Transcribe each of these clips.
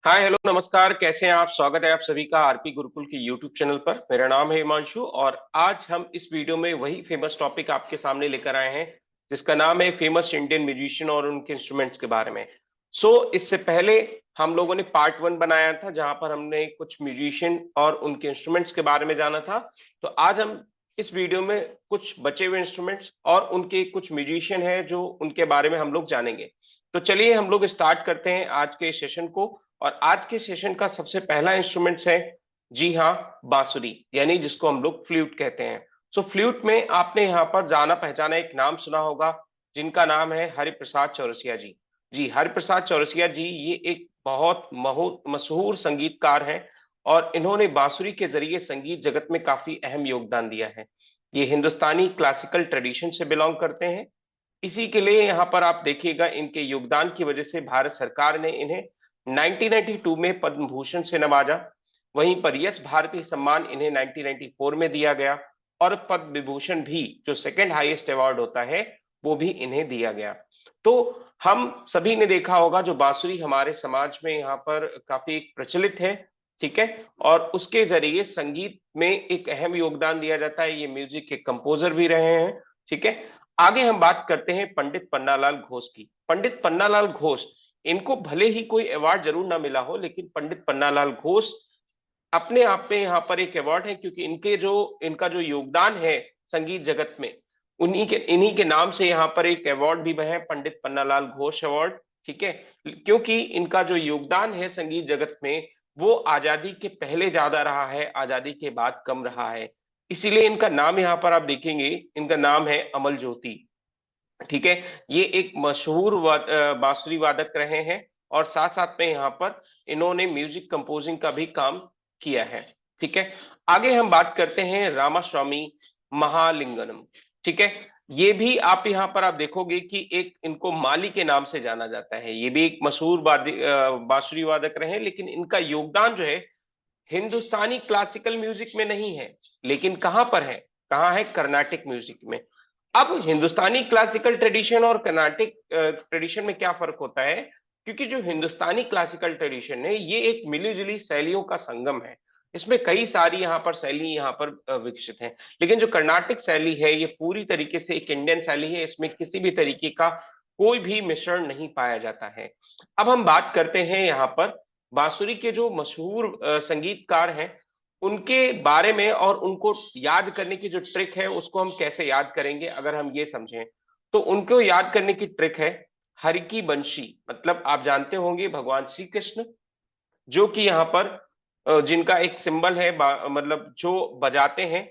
Hi hello नमस्कार, कैसे हैं आप। स्वागत है आप सभी का आरपी गुरुकुल की यूट्यूब चैनल पर। मेरा नाम है हिमांशु और आज हम इस वीडियो में वही फेमस टॉपिक आपके सामने लेकर आए हैं जिसका नाम है फेमस इंडियन म्यूजिशियन और उनके इंस्ट्रूमेंट्स के बारे में। इससे पहले हम लोगों ने पार्ट वन बनाया था जहां पर हमने कुछ म्यूजिशियन और उनके इंस्ट्रूमेंट्स के बारे में जाना था। तो आज हम इस वीडियो में कुछ बचे हुए इंस्ट्रूमेंट्स और उनके कुछ म्यूजिशियन हैं जो उनके बारे में हम लोग जानेंगे। तो चलिए हम लोग स्टार्ट करते हैं आज के सेशन को। और आज के सेशन का सबसे पहला इंस्ट्रूमेंट्स है, जी हाँ, बांसुरी, यानी जिसको हम लोग फ्लूट कहते हैं। फ्लूट में आपने यहाँ पर जाना पहचाना एक नाम सुना होगा जिनका नाम है हरिप्रसाद चौरसिया जी। जी, हरिप्रसाद चौरसिया जी ये एक बहुत मशहूर संगीतकार हैं और इन्होंने बांसुरी के जरिए संगीत जगत में काफी अहम योगदान दिया है। ये हिंदुस्तानी क्लासिकल ट्रेडिशन से बिलोंग करते हैं। इसी के लिए यहाँ पर आप देखिएगा इनके योगदान की वजह से भारत सरकार ने इन्हें 1992 में पद्म भूषण से नवाजा। वहीं पर यश भारती सम्मान इन्हें 1994 में दिया गया और पद्म विभूषण भी, जो सेकंड हाईएस्ट अवार्ड होता है, वो भी इन्हें दिया गया। तो हम सभी ने देखा होगा जो बांसुरी हमारे समाज में यहाँ पर काफी प्रचलित है, ठीक है, और उसके जरिए संगीत में एक अहम योगदान दिया जाता है। ये म्यूजिक के कंपोजर भी रहे हैं, ठीक है। आगे हम बात करते हैं पंडित पन्नालाल घोष की। पंडित पन्नालाल घोष, इनको भले ही कोई अवार्ड जरूर ना मिला हो, लेकिन पंडित पन्नालाल घोष अपने आप में यहाँ पर एक अवार्ड है, क्योंकि इनका जो योगदान है संगीत जगत में, इन्हीं के नाम से यहाँ पर एक अवार्ड भी है, पंडित पन्नालाल घोष अवार्ड, ठीक है। क्योंकि इनका जो योगदान है संगीत जगत में वो आजादी के पहले ज्यादा रहा है, आजादी के बाद कम रहा है। इसीलिए इनका नाम यहाँ पर आप देखेंगे, इनका नाम है अमल ज्योति, ठीक है। ये एक मशहूर बांसुरी वादक रहे हैं और साथ साथ में यहाँ पर इन्होंने म्यूजिक कंपोजिंग का भी काम किया है, ठीक है। आगे हम बात करते हैं रामास्वामी महालिंगनम, ठीक है। ये भी आप यहाँ पर आप देखोगे कि एक इनको माली के नाम से जाना जाता है। ये भी एक मशहूर बांसुरी वादक रहे, लेकिन इनका योगदान जो है हिंदुस्तानी क्लासिकल म्यूजिक में नहीं है, लेकिन कहां पर है, कहाँ है, कर्नाटिक म्यूजिक में। अब हिंदुस्तानी क्लासिकल ट्रेडिशन और कर्नाटिक ट्रेडिशन में क्या फर्क होता है, क्योंकि जो हिंदुस्तानी क्लासिकल ट्रेडिशन है ये एक मिली जुली शैलियों का संगम है। इसमें कई सारी यहाँ पर शैली यहाँ पर विकसित हैं। लेकिन जो कर्नाटिक शैली है ये पूरी तरीके से एक इंडियन शैली है, इसमें किसी भी तरीके का कोई भी मिश्रण नहीं पाया जाता है। अब हम बात करते हैं यहाँ पर बांसुरी के जो मशहूर संगीतकार हैं उनके बारे में, और उनको याद करने की जो ट्रिक है उसको हम कैसे याद करेंगे अगर हम ये समझें। तो उनको याद करने की ट्रिक है हरि की बंशी। मतलब आप जानते होंगे भगवान श्री कृष्ण, जो कि यहाँ पर जिनका एक सिंबल है, मतलब जो बजाते हैं,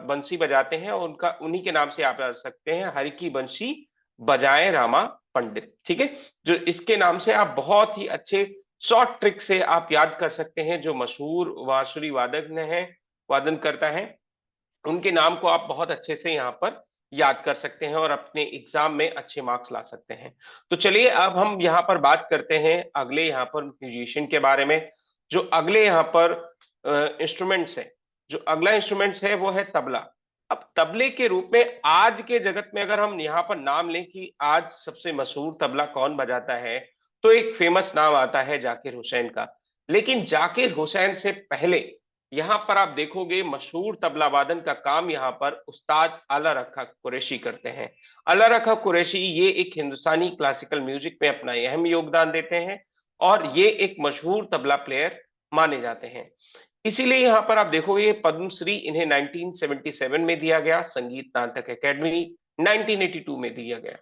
बंसी बजाते हैं, और उनका उन्हीं के नाम से आप रख सकते हैं, हरि की बंशी बजाए रामा पंडित, ठीक है। जो इसके नाम से आप बहुत ही अच्छे शॉर्ट ट्रिक से आप याद कर सकते हैं। जो मशहूर बांसुरी वादक ने है, वादन करता है, उनके नाम को आप बहुत अच्छे से यहाँ पर याद कर सकते हैं और अपने एग्जाम में अच्छे मार्क्स ला सकते हैं। तो चलिए अब हम यहाँ पर बात करते हैं अगले यहाँ पर म्यूजिशियन के बारे में। जो अगले यहाँ पर इंस्ट्रूमेंट्स है, जो अगला इंस्ट्रूमेंट्स है वो है तबला। अब तबले के रूप में आज के जगत में अगर हम यहाँ पर नाम लें कि आज सबसे मशहूर तबला कौन बजाता है, तो एक फेमस नाम आता है जाकिर हुसैन का। लेकिन जाकिर हुसैन से पहले यहाँ पर आप देखोगे मशहूर तबला वादन का काम यहाँ पर उस्ताद आला रखा कुरैशी करते हैं। आला रखा कुरैशी ये एक हिंदुस्तानी क्लासिकल म्यूजिक में अपना अहम योगदान देते हैं और ये एक मशहूर तबला प्लेयर माने जाते हैं। इसीलिए यहाँ पर आप देखोगे पद्मश्री इन्हें 1977 में दिया गया, संगीत नाटक अकेडमी 1982 में दिया गया।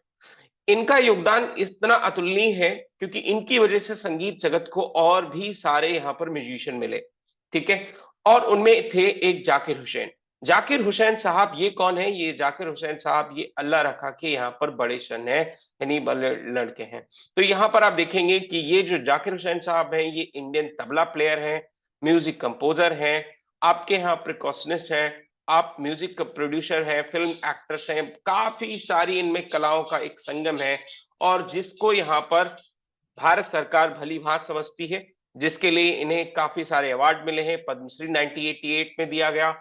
इनका योगदान इतना अतुलनीय है क्योंकि इनकी वजह से संगीत जगत को और भी सारे यहाँ पर म्यूजिशियन मिले, ठीक है। और उनमें थे एक जाकिर हुसैन। जाकिर हुसैन साहब ये कौन है, ये जाकिर हुसैन साहब ये अल्लाह रखा के यहाँ पर बड़े सन है, यानी बड़े लड़के हैं। तो यहाँ पर आप देखेंगे कि ये जो जाकिर हुसैन साहब हैं ये इंडियन तबला प्लेयर हैं, म्यूजिक कंपोजर हैं, आपके यहाँ प्रिकॉशनिस्ट हैं, आप म्यूजिक प्रोड्यूसर हैं, फिल्म एक्ट्रेस हैं, काफी सारी इनमें कलाओं का एक संगम है। और जिसको यहाँ पर भारत सरकार भली भांति समझती है, जिसके लिए इन्हें काफी सारे अवार्ड मिले हैं। पद्मश्री 1988 में दिया गया,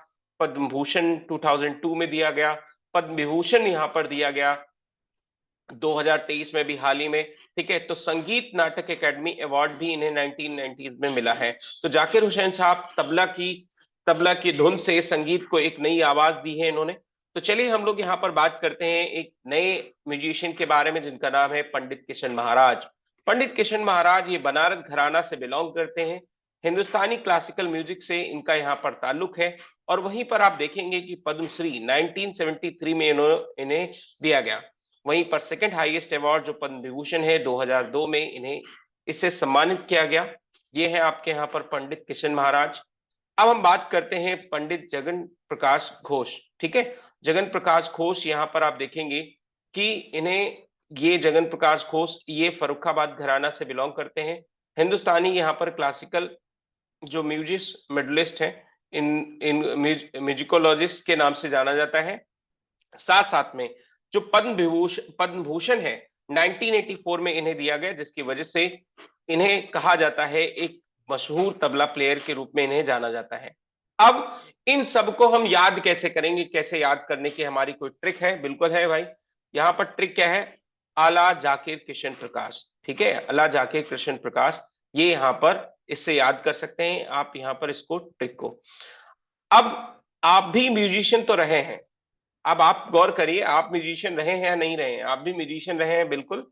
पद्म भूषण 2002 में दिया गया, पद्म विभूषण यहाँ पर दिया गया, 2023 में भी हाल ही में, ठीक है। तो संगीत नाटक एकेडमी अवार्ड भी इन्हें 1990s में मिला है। तो जाकिर हुसैन साहब तबला की धुन से संगीत को एक नई आवाज दी है इन्होंने। तो चलिए हम लोग यहाँ पर बात करते हैं एक नए म्यूजिशियन के बारे में जिनका नाम है पंडित किशन महाराज। पंडित किशन महाराज ये बनारस घराना से बिलोंग करते हैं। हिंदुस्तानी क्लासिकल म्यूजिक से इनका यहाँ पर ताल्लुक है। और वहीं पर आप देखेंगे कि पद्मश्री 1973 में इन्हें दिया गया। वहीं पर सेकंड हाईएस्ट अवार्ड जो पद्म विभूषण है 2002 में इन्हें इससे सम्मानित किया गया। ये है आपके यहाँ पर पंडित किशन महाराज। अब हम बात करते हैं पंडित जगन प्रकाश घोष, ठीक है। जगन प्रकाश घोष यहाँ पर आप देखेंगे कि इन्हें ये जगन प्रकाश घोष ये फर्रुखाबाद घराना से बिलोंग करते हैं। हिंदुस्तानी यहाँ पर क्लासिकल जो मेडलिस्ट है, इन इन म्यूजिकोलॉजिस्ट के नाम से जाना जाता है। साथ साथ में जो पद्म भूषण है 1984 में इन्हें दिया गया, जिसकी वजह से इन्हें कहा जाता है एक मशहूर तबला प्लेयर के रूप में इन्हें जाना जाता है। अब इन सबको हम याद कैसे करेंगे, कैसे याद करने की हमारी कोई ट्रिक है? बिल्कुल है भाई। यहाँ पर ट्रिक क्या है? आला जाकिर कृष्ण प्रकाश, ठीक है। आला जाकिर कृष्ण प्रकाश, ये यहाँ पर इससे याद कर सकते हैं आप यहाँ पर इसको, ट्रिक को। अब आप भी म्यूजिशियन तो रहे हैं, अब आप गौर करिए, आप म्यूजिशियन रहे हैं या नहीं रहे हैं? आप भी म्यूजिशियन रहे हैं, बिल्कुल।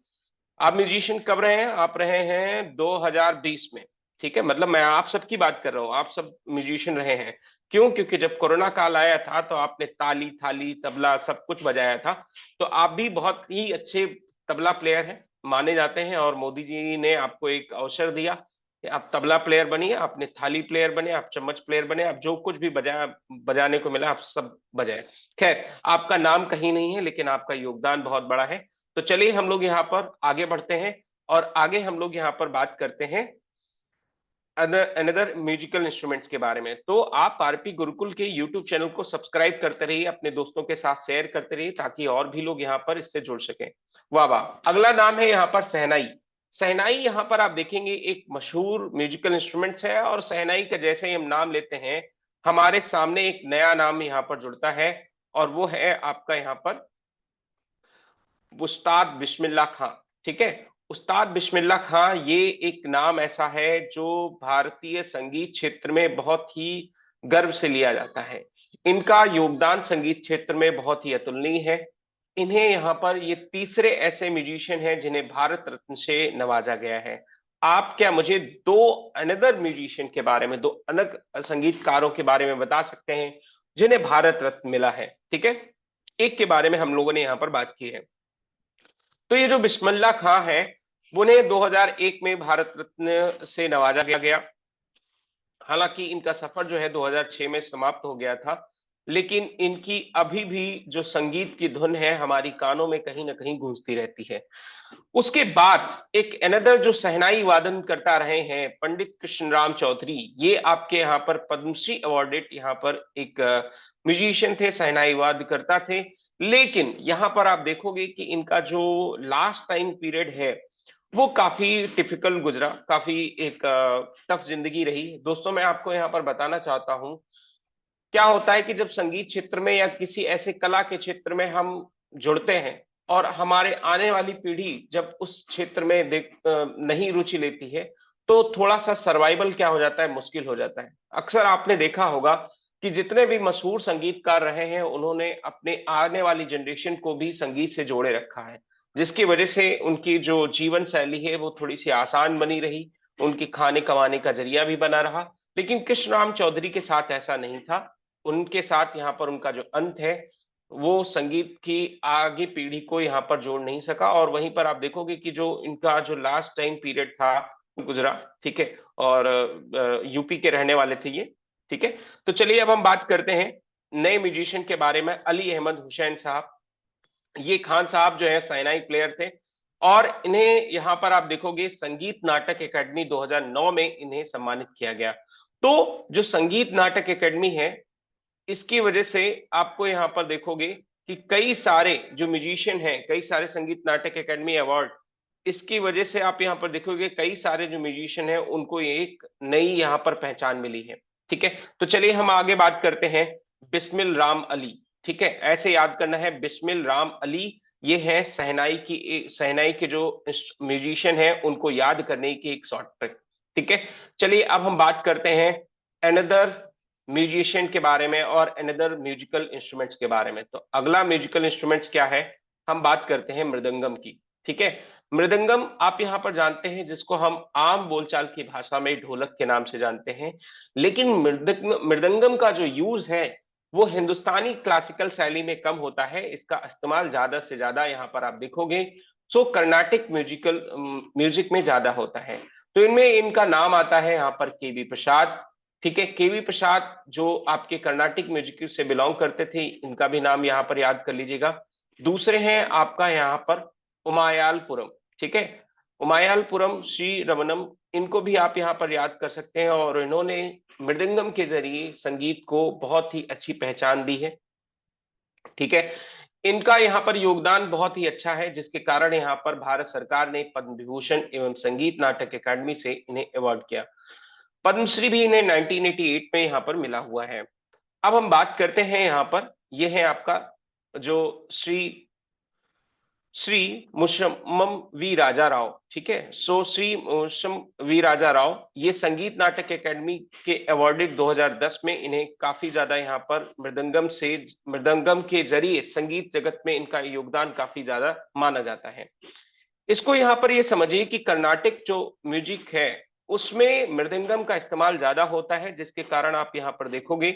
आप म्यूजिशियन कब रहे हैं? आप रहे हैं 2020 में, ठीक है। मतलब मैं आप सबकी बात कर रहा हूं, आप सब म्यूजिशियन रहे हैं। क्यों? क्योंकि जब कोरोना काल आया था तो आपने ताली थाली तबला सब कुछ बजाया था। तो आप भी बहुत ही अच्छे तबला प्लेयर हैं, माने जाते हैं। और मोदी जी ने आपको एक अवसर दिया कि आप तबला प्लेयर बनिए, आपने थाली प्लेयर बने, आप चम्मच प्लेयर बने, आप जो कुछ भी बजाने को मिला आप सब बजाए। खैर, आपका नाम कहीं नहीं है, लेकिन आपका योगदान बहुत बड़ा है। तो चलिए हम लोग यहाँ पर आगे बढ़ते हैं और आगे हम लोग यहाँ पर बात करते हैं अनदर म्यूजिकल इंस्ट्रूमेंट्स के बारे में। तो आप आरपी गुरुकुल के यूट्यूब चैनल को सब्सक्राइब करते रहिए, अपने दोस्तों के साथ शेयर करते रहिए, ताकि और भी लोग यहाँ पर इससे जुड़ सकें। वाह वाह। अगला नाम है यहाँ पर शहनाई। शहनाई यहाँ पर आप देखेंगे एक मशहूर म्यूजिकल इंस्ट्रूमेंट्स है। और शहनाई का जैसे ही हम नाम लेते हैं, हमारे सामने एक नया नाम यहाँ पर जुड़ता है, और वो है आपका यहाँ पर उस्ताद बिस्मिल्लाह खां, ठीक है। उस्ताद बिस्मिल्लाह खां ये एक नाम ऐसा है जो भारतीय संगीत क्षेत्र में बहुत ही गर्व से लिया जाता है। इनका योगदान संगीत क्षेत्र में बहुत ही अतुलनीय है। इन्हें यहाँ पर ये तीसरे ऐसे म्यूजिशियन हैं जिन्हें भारत रत्न से नवाजा गया है। आप क्या मुझे दो अनदर म्यूजिशियन के बारे में, दो अलग संगीतकारों के बारे में बता सकते हैं जिन्हें भारत रत्न मिला है? ठीक है, एक के बारे में हम लोगों ने यहाँ पर बात की है। तो ये जो बिस्मिल्लाह खां है, उन्हें 2001 में भारत रत्न से नवाजा गया। हालांकि इनका सफर जो है 2006 में समाप्त हो गया था, लेकिन इनकी अभी भी जो संगीत की धुन है हमारी कानों में कहीं ना कहीं गूंजती रहती है। उसके बाद एक अनदर जो शहनाई वादन करता रहे हैं पंडित कृष्णराम चौधरी, ये आपके यहाँ पर पद्मश्री अवार्डेड यहाँ पर एक म्यूजिशियन थे, शहनाई वाद्य करता थे। लेकिन यहाँ पर आप देखोगे कि इनका जो लास्ट टाइम पीरियड है वो काफी टिपिकल गुजरा, काफी एक टफ जिंदगी रही। दोस्तों मैं आपको यहाँ पर बताना चाहता हूँ, क्या होता है कि जब संगीत क्षेत्र में या किसी ऐसे कला के क्षेत्र में हम जुड़ते हैं और हमारे आने वाली पीढ़ी जब उस क्षेत्र में नहीं रुचि लेती है, तो थोड़ा सा सर्वाइवल क्या हो जाता है, मुश्किल हो जाता है। अक्सर आपने देखा होगा कि जितने भी मशहूर संगीतकार रहे हैं उन्होंने अपने आने वाली जनरेशन को भी संगीत से जोड़े रखा है, जिसकी वजह से उनकी जो जीवन शैली है वो थोड़ी सी आसान बनी रही, उनके खाने कमाने का जरिया भी बना रहा। लेकिन कृष्णराम चौधरी के साथ ऐसा नहीं था। उनके साथ यहाँ पर उनका जो अंत है वो संगीत की आगे पीढ़ी को यहाँ पर जोड़ नहीं सका। और वहीं पर आप देखोगे कि जो इनका जो लास्ट टाइम पीरियड था गुजरा, ठीक है। और यूपी के रहने वाले थे ये, ठीक है। तो चलिए अब हम बात करते हैं नए म्यूजिशियन के बारे में, अली अहमद हुसैन साहब। ये खान साहब जो है शहनाई प्लेयर थे, और इन्हें यहाँ पर आप देखोगे संगीत नाटक एकेडमी 2009 में इन्हें सम्मानित किया गया। तो जो संगीत नाटक एकेडमी है, इसकी वजह से आपको यहाँ पर देखोगे कि कई सारे जो म्यूजिशियन हैं, कई सारे संगीत नाटक एकेडमी अवार्ड, इसकी वजह से आप यहाँ पर देखोगे कई सारे जो म्यूजिशियन हैं उनको एक नई यहाँ पर पहचान मिली है, ठीक है। तो चलिए हम आगे बात करते हैं बिस्मिल राम अली, ठीक है। ऐसे याद करना है, बिस्मिल राम अली। ये है शहनाई के जो म्यूजिशियन है उनको याद करने की एक शॉर्ट ट्रिक। ठीक है, चलिए अब हम बात करते हैं अनदर म्यूजिशियन के बारे में और अनदर म्यूजिकल इंस्ट्रूमेंट्स के बारे में। तो अगला म्यूजिकल इंस्ट्रूमेंट्स क्या है, हम बात करते हैं मृदंगम की। ठीक है, मृदंगम आप यहाँ पर जानते हैं जिसको हम आम बोलचाल की भाषा में ढोलक के नाम से जानते हैं, लेकिन मृदंगम का जो यूज है वो हिंदुस्तानी क्लासिकल शैली में कम होता है। इसका इस्तेमाल ज्यादा से ज्यादा यहाँ पर आप देखोगे सो कर्नाटिक म्यूजिक में ज्यादा होता है। तो इनमें इनका नाम आता है यहाँ पर केवी प्रसाद। ठीक है, केवी प्रसाद जो आपके कर्नाटिक म्यूजिक से बिलोंग करते थे, इनका भी नाम यहाँ पर याद कर लीजिएगा। दूसरे हैं आपका यहाँ पर उमायालपुरम। ठीक है, उमायालपुरम श्री रमनम, इनको भी आप यहाँ पर याद कर सकते हैं, और इन्होंने मृदंगम के जरिए संगीत को बहुत ही अच्छी पहचान दी है। ठीक है, इनका यहाँ पर योगदान बहुत ही अच्छा है, जिसके कारण यहाँ पर भारत सरकार ने पद्म विभूषण एवं संगीत नाटक अकादमी से इन्हें अवार्ड किया। पद्मश्री भी इन्हें 1988 में यहाँ पर मिला हुआ है। अब हम बात करते हैं यहाँ पर, यह है आपका जो श्री श्री मुशम्मम वी राजा राव। ठीक है, सो श्री मुशम्मम वी राजा राव ये संगीत नाटक एकेडमी के अवार्डेड 2010 में। इन्हें काफी ज्यादा यहाँ पर मृदंगम के जरिए संगीत जगत में इनका योगदान काफी ज्यादा माना जाता है। इसको यहाँ पर ये समझिए कि कर्नाटिक जो म्यूजिक है उसमें मृदंगम का इस्तेमाल ज्यादा होता है, जिसके कारण आप यहाँ पर देखोगे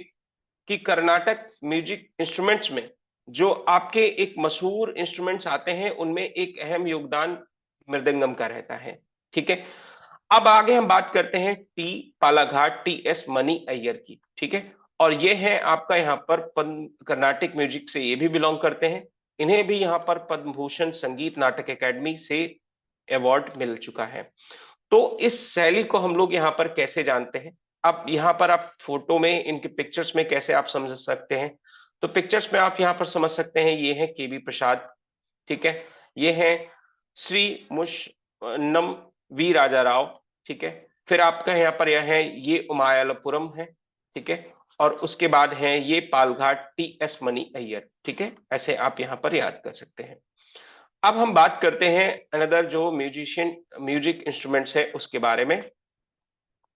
कि कर्नाटक म्यूजिक इंस्ट्रूमेंट्स में जो आपके एक मशहूर इंस्ट्रूमेंट्स आते हैं उनमें एक अहम योगदान मृदंगम का रहता है। ठीक है, अब आगे हम बात करते हैं T Palghat T S Mani Iyer की। ठीक है, और ये है आपका यहाँ पर कर्नाटिक म्यूजिक से ये भी बिलोंग करते हैं। इन्हें भी यहाँ पर पद्म भूषण संगीत नाटक एकेडमी से अवार्ड मिल चुका है। तो इस शैली को हम लोग यहाँ पर कैसे जानते हैं, अब यहाँ पर आप फोटो में इनके पिक्चर्स में कैसे आप समझ सकते हैं, तो पिक्चर्स में आप यहाँ पर समझ सकते हैं। ये है केवी प्रसाद। ठीक है, ये है श्री मुशन्नम वी राजा राव। ठीक है, फिर आपका यहाँ पर यह है ये उमायालपुरम है। ठीक है, और उसके बाद है ये पालघाट टी एस मनी अय्यर। ठीक है, ऐसे आप यहाँ पर याद कर सकते हैं। अब हम बात करते हैं अनदर जो म्यूजिक इंस्ट्रूमेंट्स है उसके बारे में।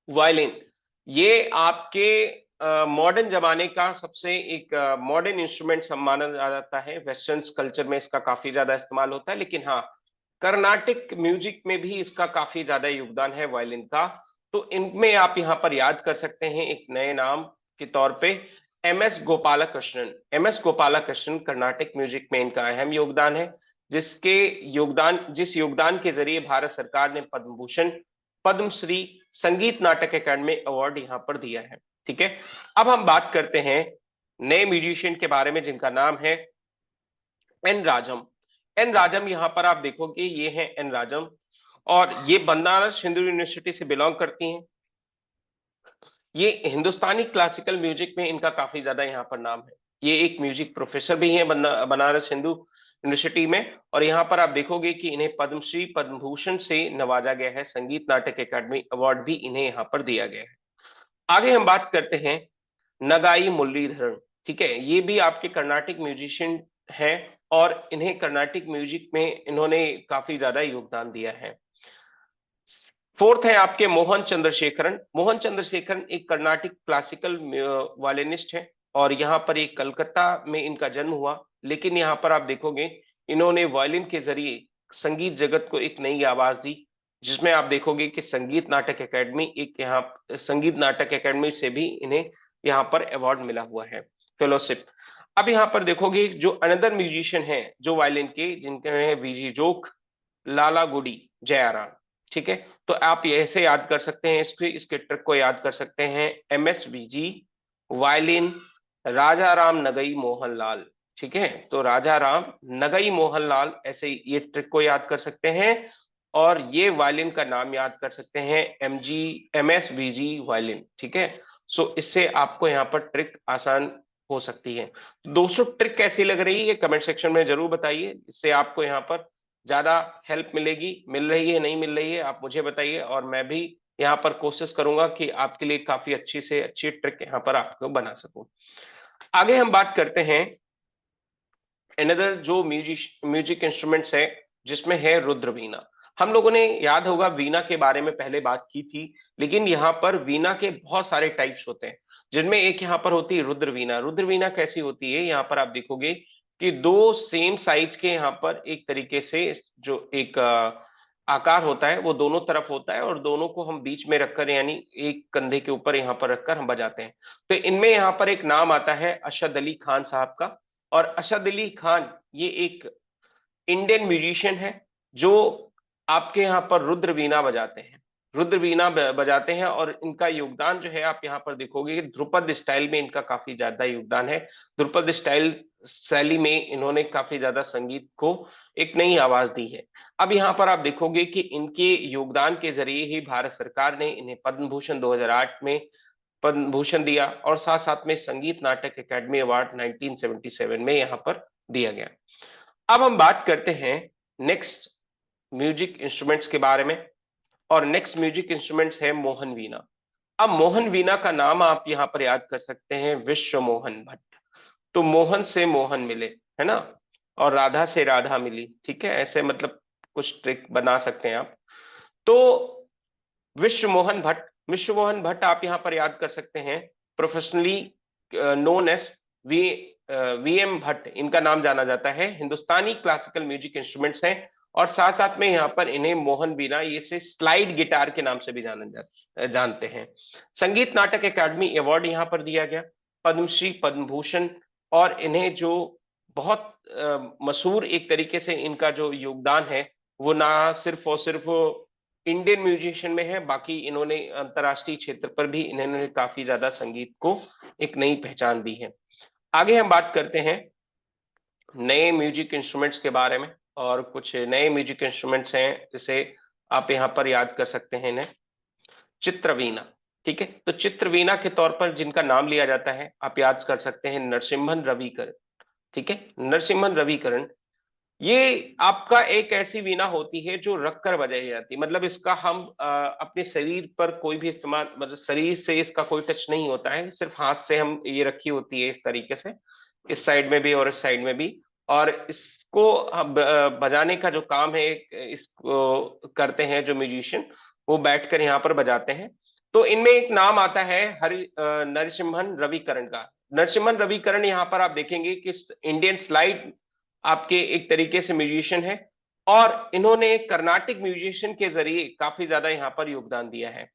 वायलिन, ये आपके मॉडर्न जमाने का सबसे एक मॉडर्न इंस्ट्रूमेंट माना जाता है। वेस्टर्न कल्चर में इसका काफी ज्यादा इस्तेमाल होता है, लेकिन हाँ कर्नाटिक म्यूजिक में भी इसका काफी ज्यादा योगदान है वायलिन का। तो इनमें आप यहाँ पर याद कर सकते हैं एक नए नाम के तौर पे M S Gopalakrishnan. M S Gopalakrishnan Carnatic music में इनका अहम योगदान है, जिस योगदान के जरिए भारत सरकार ने पद्म भूषण पद्मश्री संगीत नाटक अकादमी अवार्ड यहाँ पर दिया है। ठीक है, अब हम बात करते हैं नए म्यूजिशियन के बारे में जिनका नाम है एन राजम। एन राजम यहाँ पर आप देखोगे ये है एन राजम, और ये बनारस हिंदू यूनिवर्सिटी से बिलोंग करती हैं। ये हिंदुस्तानी क्लासिकल म्यूजिक में इनका काफी ज्यादा यहाँ पर नाम है। ये एक म्यूजिक प्रोफेसर भी हैं बनारस हिंदू यूनिवर्सिटी में, और यहाँ पर आप देखोगे कि इन्हें पद्मश्री पद्म भूषण से नवाजा गया है। संगीत नाटक अकादमी अवार्ड भी इन्हें यहाँ पर दिया गया है। आगे हम बात करते हैं नगाई मुरलीधरन। ठीक है, ये भी आपके कर्नाटिक म्यूजिशियन हैं, और इन्हें कर्नाटिक म्यूजिक में इन्होंने काफी ज्यादा योगदान दिया है। फोर्थ है आपके मोहन चंद्रशेखरन। मोहन चंद्रशेखरन एक कर्नाटिक क्लासिकल वायलिनिस्ट है, और यहाँ पर एक कलकत्ता में इनका जन्म हुआ। लेकिन यहाँ पर आप देखोगे इन्होंने वायलिन के जरिए संगीत जगत को एक नई आवाज दी, जिसमें आप देखोगे कि संगीत नाटक अकेडमी से भी इन्हें यहाँ पर अवार्ड मिला हुआ है, फेलोशिप। अब यहाँ पर देखोगे जो अनदर म्यूजिशियन है जो वायलिन के, जिनके हैं वीजी जोग, लाला गुडी, जयाराम। ठीक है, तो आप ऐसे याद कर सकते हैं, इसके ट्रिक को याद कर सकते हैं। एम एस वीजी वायलिन राजा राम नगई मोहनलाल। ठीक है, तो राजा राम नगई मोहनलाल, ऐसे ये ट्रिक को याद कर सकते हैं, और ये वायलिन का नाम याद कर सकते हैं एम एस वीजी वायलिन। ठीक है, सो इससे आपको यहाँ पर ट्रिक आसान हो सकती है। दोस्तों ट्रिक कैसी लग रही है कमेंट सेक्शन में जरूर बताइए, इससे आपको यहाँ पर ज्यादा हेल्प मिल रही है नहीं मिल रही है, आप मुझे बताइए, और मैं भी यहाँ पर कोशिश करूंगा कि आपके लिए काफी अच्छी से अच्छी ट्रिक यहाँ पर आपको बना सकूं। आगे हम बात करते हैं अनदर जो म्यूजिक इंस्ट्रूमेंट्स है जिसमें है रुद्र वीणा। हम लोगों ने याद होगा वीणा के बारे में पहले बात की थी, लेकिन यहाँ पर वीणा के बहुत सारे टाइप्स होते हैं, जिनमें एक यहाँ पर होती है रुद्र वीणा। रुद्र वीणा कैसी होती है, यहाँ पर आप देखोगे कि दो सेम साइज के यहाँ पर एक तरीके से जो एक आकार होता है वो दोनों तरफ होता है, और दोनों को हम बीच में रखकर यानी एक कंधे के ऊपर यहाँ पर रखकर हम बजाते हैं। तो इनमें यहाँ पर एक नाम आता है अशद अली खान साहब का। और अशद अली खान ये एक इंडियन म्यूजिशियन है जो आपके यहाँ पर रुद्र वीणा बजाते हैं। रुद्र वीणा बजाते हैं, और इनका योगदान जो है आप यहाँ पर देखोगे कि ध्रुपद स्टाइल में इनका काफी ज्यादा योगदान है। ध्रुपद स्टाइल शैली में इन्होंने काफी ज्यादा संगीत को एक नई आवाज दी है। अब यहाँ पर आप देखोगे कि इनके योगदान के जरिए ही भारत सरकार ने इन्हें पद्म भूषण 2008 में पद्म भूषण दिया, और साथ साथ में संगीत नाटक एकेडमी अवार्ड 1977 में यहाँ पर दिया गया। अब हम बात करते हैं नेक्स्ट म्यूजिक इंस्ट्रूमेंट्स के बारे में, और नेक्स्ट म्यूजिक इंस्ट्रूमेंट्स है मोहन वीणा। अब मोहन वीणा का नाम आप यहाँ पर याद कर सकते हैं विश्व मोहन भट्ट। तो मोहन से मोहन मिले, है ना, और राधा से राधा मिली, ठीक है, ऐसे मतलब कुछ ट्रिक बना सकते हैं आप। तो विश्व मोहन भट्ट आप यहाँ पर याद कर सकते हैं, professionally known as V V M Bhatt इनका नाम जाना जाता है। हिंदुस्तानी क्लासिकल म्यूजिक इंस्ट्रूमेंट्स हैं, और साथ साथ में यहाँ पर इन्हें मोहन बीना ये से स्लाइड गिटार के नाम से भी जानते हैं। संगीत नाटक एकेडमी अवार्ड यहाँ पर दिया गया, पद्मश्री, पद्म भूषण, और इन्हें जो बहुत मशहूर एक तरीके से इनका जो योगदान है वो ना सिर्फ और सिर्फ इंडियन म्यूजिशियन में है, बाकी इन्होंने अंतर्राष्ट्रीय क्षेत्र पर भी इन्होंने काफी ज्यादा संगीत को एक नई पहचान दी है। आगे हम बात करते हैं नए म्यूजिक इंस्ट्रूमेंट्स के बारे में, और कुछ नए म्यूजिक इंस्ट्रूमेंट्स हैं जिसे आप यहाँ पर याद कर सकते हैं इन्हें चित्रवीणा। ठीक है, तो चित्रवीणा के तौर पर जिनका नाम लिया जाता है आप याद कर सकते हैं नरसिम्हन रविकरण। ठीक है, नरसिम्हन रविकरण ये आपका एक ऐसी वीणा होती है जो रख कर बजाई जाती है, मतलब इसका हम अपने शरीर पर कोई भी इस्तेमाल, मतलब शरीर से इसका कोई टच नहीं होता है, सिर्फ हाथ से हम ये रखी होती है इस तरीके से, इस साइड में भी और इस साइड में भी। और इसको बजाने का जो काम है इसको करते हैं जो म्यूजिशियन, वो बैठकर यहाँ पर बजाते हैं। तो इनमें एक नाम आता है नरसिम्हन रविकरण का। नरसिम्हन रविकरण यहाँ पर आप देखेंगे कि इंडियन स्लाइड आपके एक तरीके से म्यूजिशियन है, और इन्होंने कर्नाटिक म्यूजिशियन के जरिए काफी ज्यादा यहाँ पर योगदान दिया है।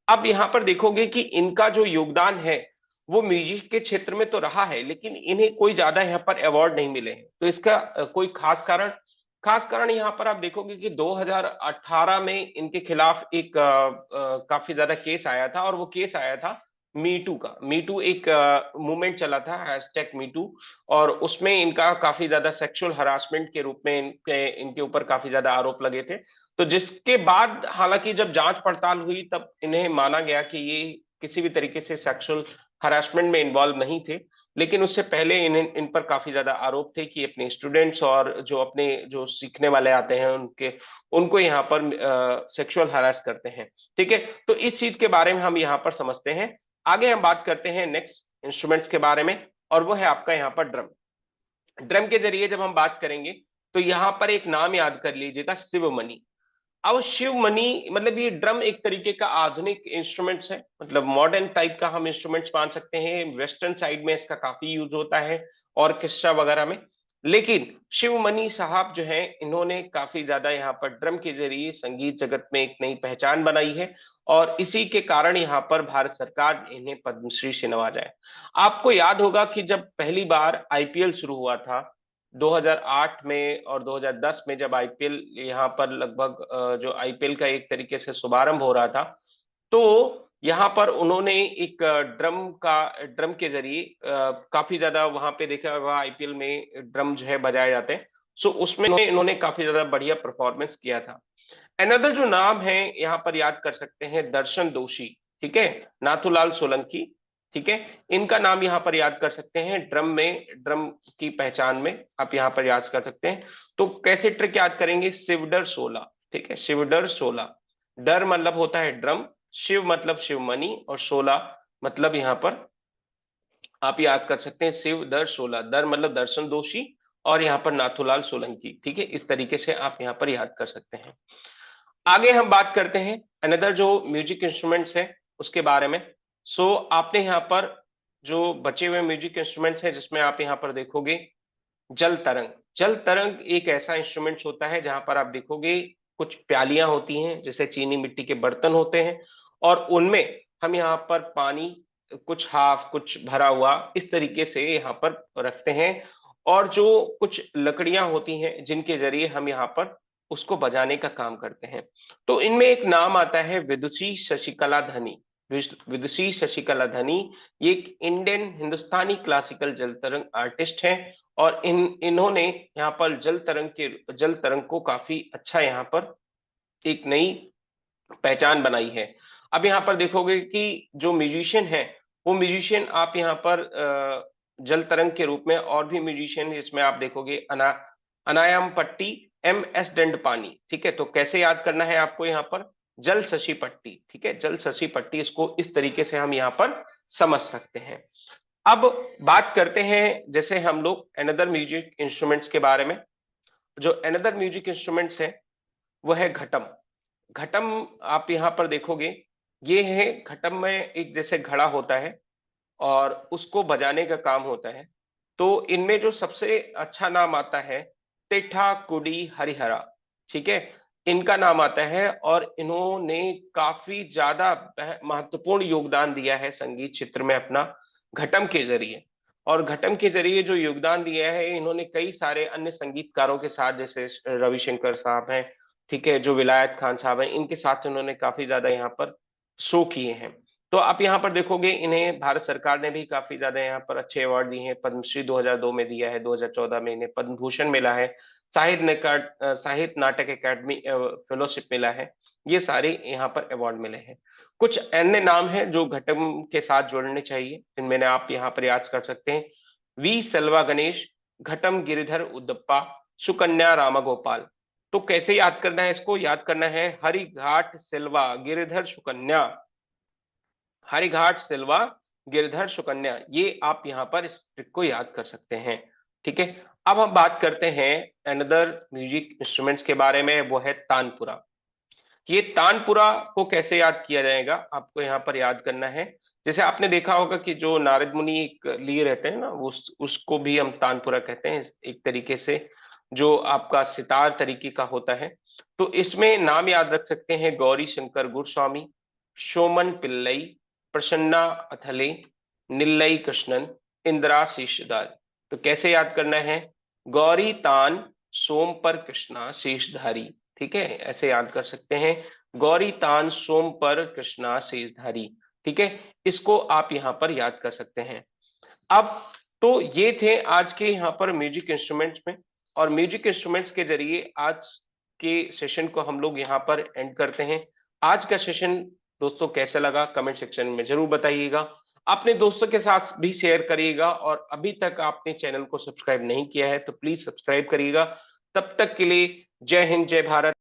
अब यहाँ पर देखोगे कि इनका जो योगदान है वो म्यूजिक के क्षेत्र में तो रहा है, लेकिन इन्हें कोई ज्यादा यहाँ पर अवार्ड नहीं मिले हैं। तो इसका कोई खास कारण यहाँ पर आप देखोगे कि 2018 में इनके खिलाफ एक काफी ज्यादा केस आया था, और वो केस आया था मीटू का। मीटू एक मूवमेंट चला था, हैशटैग मीटू, और उसमें इनका काफी ज्यादा सेक्सुअल हरासमेंट के रूप में इनके ऊपर काफी ज्यादा आरोप लगे थे। तो जिसके बाद हालांकि जब जांच पड़ताल हुई तब इन्हें माना गया कि ये किसी भी तरीके से सेक्सुअल हरासमेंट में इन्वॉल्व नहीं थे, लेकिन उससे पहले इन पर काफी ज्यादा आरोप थे कि अपने स्टूडेंट्स और जो अपने जो सीखने वाले आते हैं उनको यहाँ पर सेक्सुअल हरास करते हैं। ठीक है, तो इस चीज के बारे में हम यहाँ पर समझते हैं। आगे हम बात करते हैं नेक्स्ट इंस्ट्रूमेंट्स के बारे में, और वो है आपका यहाँ पर ड्रम। ड्रम के जरिए जब हम बात करेंगे तो यहाँ पर एक नाम याद कर लीजिएगा, शिवमणि। अब शिवमणि मतलब ये ड्रम एक तरीके का आधुनिक इंस्ट्रूमेंट्स है, मतलब मॉडर्न टाइप का हम इंस्ट्रूमेंट्स मान सकते हैं। वेस्टर्न साइड में इसका काफी यूज होता है ऑर्केस्ट्रा वगैरह में, लेकिन शिवमणि साहब जो है इन्होंने काफी ज्यादा यहाँ पर ड्रम के जरिए संगीत जगत में एक नई पहचान बनाई है, और इसी के कारण यहाँ पर भारत सरकार ने इन्हें पद्मश्री से नवाजा है। आपको याद होगा कि जब पहली बार आईपीएल शुरू हुआ था 2008 में और 2010 में, जब आईपीएल यहाँ पर लगभग जो आईपीएल का एक तरीके से शुभारंभ हो रहा था, तो यहाँ पर उन्होंने एक ड्रम के जरिए काफी ज्यादा वहां पे देखा होगा आईपीएल में ड्रम जो है बजाए जाते हैं। सो उसमें इन्होंने काफी ज्यादा बढ़िया परफॉर्मेंस किया था। अनदर जो नाम है यहाँ पर याद कर सकते हैं दर्शन दोषी। ठीक है, नाथूलाल सोलंकी। ठीक है, इनका नाम यहाँ पर याद कर सकते हैं ड्रम की पहचान में आप यहाँ पर याद कर सकते हैं। तो कैसे ट्रिक याद करेंगे, शिवडर 16। ठीक है, शिवडर 16, डर मतलब होता है ड्रम, शिव मतलब शिवमणि, और 16 मतलब यहाँ पर आप याद कर सकते हैं शिव दर 16। दर मतलब दर्शन दोषी, और यहाँ पर नाथूलाल सोलंकी। ठीक है, इस तरीके से आप यहाँ पर याद कर सकते हैं। आगे हम बात करते हैं अनदर जो म्यूजिक इंस्ट्रूमेंट्स है उसके बारे में। सो आपने यहाँ पर जो बचे हुए म्यूजिक इंस्ट्रूमेंट्स हैं जिसमें आप यहाँ पर देखोगे जल तरंग। जल तरंग एक ऐसा इंस्ट्रूमेंट होता है जहां पर आप देखोगे कुछ प्यालियां होती हैं, जैसे चीनी मिट्टी के बर्तन होते हैं, और उनमें हम यहाँ पर पानी कुछ हाफ कुछ भरा हुआ इस तरीके से यहाँ पर रखते हैं, और जो कुछ लकड़ियां होती हैं जिनके जरिए हम यहाँ पर उसको बजाने का काम करते हैं। तो इनमें एक नाम आता है विदुषी शशिकला धनी। विदुषी शशिकला धनी ये एक इंडियन हिंदुस्तानी क्लासिकल जल तरंग आर्टिस्ट है, और इन्होंने यहाँ पर जल तरंग को काफी अच्छा यहाँ पर एक नई पहचान बनाई है। अब यहाँ पर देखोगे कि जो म्यूजिशियन है वो म्यूजिशियन आप यहाँ पर जल तरंग के रूप में और भी म्यूजिशियन जिसमें आप देखोगे अनायाम पट्टी, एम एस दंडपानी। ठीक है, तो कैसे याद करना है आपको यहाँ पर जल शशि पट्टी। ठीक है, जल शशि पट्टी, इसको इस तरीके से हम यहाँ पर समझ सकते हैं। अब बात करते हैं जैसे हम लोग अनदर म्यूजिक इंस्ट्रूमेंट्स के बारे में। जो अनदर म्यूजिक इंस्ट्रूमेंट्स है वो है घटम। घटम आप यहाँ पर देखोगे, ये है घटम में एक जैसे घड़ा होता है और उसको बजाने का काम होता है। तो इनमें जो सबसे अच्छा नाम आता है तेठा कुडी हरिहरा। ठीक है, इनका नाम आता है, और इन्होंने काफी ज्यादा महत्वपूर्ण योगदान दिया है संगीत क्षेत्र में अपना घटम के जरिए। और घटम के जरिए जो योगदान दिया है, इन्होंने कई सारे अन्य संगीतकारों के साथ, जैसे रविशंकर साहब हैं, ठीक है, जो विलायत खान साहब हैं, इनके साथ इन्होंने काफी ज्यादा यहाँ पर शो किए हैं। तो आप यहाँ पर देखोगे इन्हें भारत सरकार ने भी काफी ज्यादा यहाँ पर अच्छे अवार्ड दिए हैं। पद्मश्री 2002 में दिया है, 2014 में इन्हें पद्म भूषण मिला है, साहित्य नाटक अकादमी फेलोशिप मिला है। ये सारे यहाँ पर अवार्ड मिले हैं। कुछ अन्य नाम हैं जो घटम के साथ जोड़ने चाहिए, जिनमें आप यहाँ पर याद कर सकते हैं वी सेल्वा गणेश, घटम गिरिधर उद्दप्पा, सुकन्या रामागोपाल। तो कैसे याद करना है इसको? याद करना है हरिघाट सिल्वा गिरिधर सुकन्या, हरिघाट सिल्वा गिरधर सुकन्या, ये आप यहाँ पर इस ट्रिक को याद कर सकते हैं। ठीक है, अब हम बात करते हैं अनदर म्यूजिक इंस्ट्रूमेंट्स के बारे में, वो है तानपुरा। ये तानपुरा को कैसे याद किया जाएगा, आपको यहाँ पर याद करना है। जैसे आपने देखा होगा कि जो नारद मुनि एक लिए रहते हैं ना, उसको भी हम तानपुरा कहते हैं एक तरीके से, जो आपका सितार तरीके का होता है। तो इसमें नाम याद रख सकते हैं गौरी शंकर गुरुस्वामी, सोमन पिल्लई, प्रसन्ना अथले, निल्लई कृष्णन, इंदिरा शेषधारी। तो कैसे याद करना है? गौरी तान सोम पर कृष्णा शेषधारी। ठीक है, ऐसे याद कर सकते हैं, गौरी तान सोम पर कृष्णा शेषधारी। ठीक है, इसको आप यहाँ पर याद कर सकते हैं। अब तो ये थे आज के यहाँ पर म्यूजिक इंस्ट्रूमेंट्स में, और म्यूजिक इंस्ट्रूमेंट्स के जरिए आज के सेशन को हम लोग यहाँ पर एंड करते हैं। आज का सेशन दोस्तों कैसा लगा कमेंट सेक्शन में जरूर बताइएगा, अपने दोस्तों के साथ भी शेयर करिएगा, और अभी तक आपने चैनल को सब्सक्राइब नहीं किया है तो प्लीज सब्सक्राइब करिएगा। तब तक के लिए जय हिंद, जय भारत।